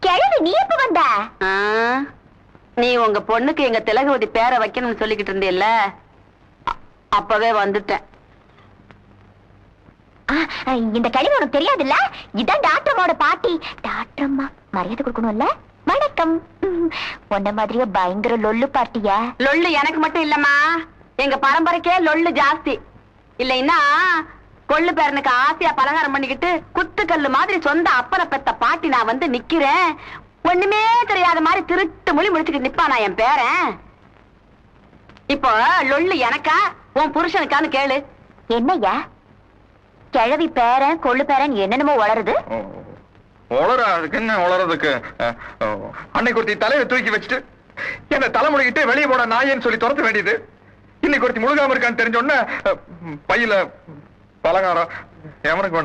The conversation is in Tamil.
கிழவி நீ எப்ப வந்த? நீ உங்க பொண்ணுக்கு எங்க திலகவதி பேரை வைக்கணும்னு சொல்லிக்கிட்டு இருந்தியல்ல, அப்பவே வந்துட்டேன். இந்த கிழவி உனக்கு தெரியாதுல்ல? இதான் டாக்டர்மாவோட பாட்டி. டாக்டர்மா மரியாதை கொடுக்கணும்ல. வணக்கம். உன்ன மாதிரியே பயங்கர லொல்லு பாட்டியா? லொல்லு எனக்கு மட்டும் இல்லம்மா, எங்க பரம்பரைக்கே லொல்லு ஜாஸ்தி. இல்லைன்னா கொள்ளு பேரனுக்கு ஆசையா பலகாரம் பண்ணிக்கிட்டு குத்துக்கல்லு மாதிரி சொந்த அப்பனை பெத்த பாட்டி நான் வந்து நிக்கிறேன். ஒண்ணுமே தெரியாத மாதிரி திருட்டு மொழி முடிச்சுக்கிட்டு நிப்பானா என் பேரன். இப்போ லொல்லு எனக்கா உன் புருஷனுக்கான்னு கேளு. என்னய்யா கிழவி பேரன் கொள்ளு பேரன் என்னென்னமோ வளருது? என்ன வளர்றதுக்கு? அன்னைக்கு ஒருத்தி தலையை தூக்கி வச்சுட்டு என்ன தலைமுடிக்கிட்டு வெளியே போட நாயன்னு சொல்லி துரத்த வேண்டியது. இன்னைக்கு ஒருத்தி முழுகாம இருக்கான்னு தெரிஞ்சோன்ன பையில பலகாரம் எவனுக்கு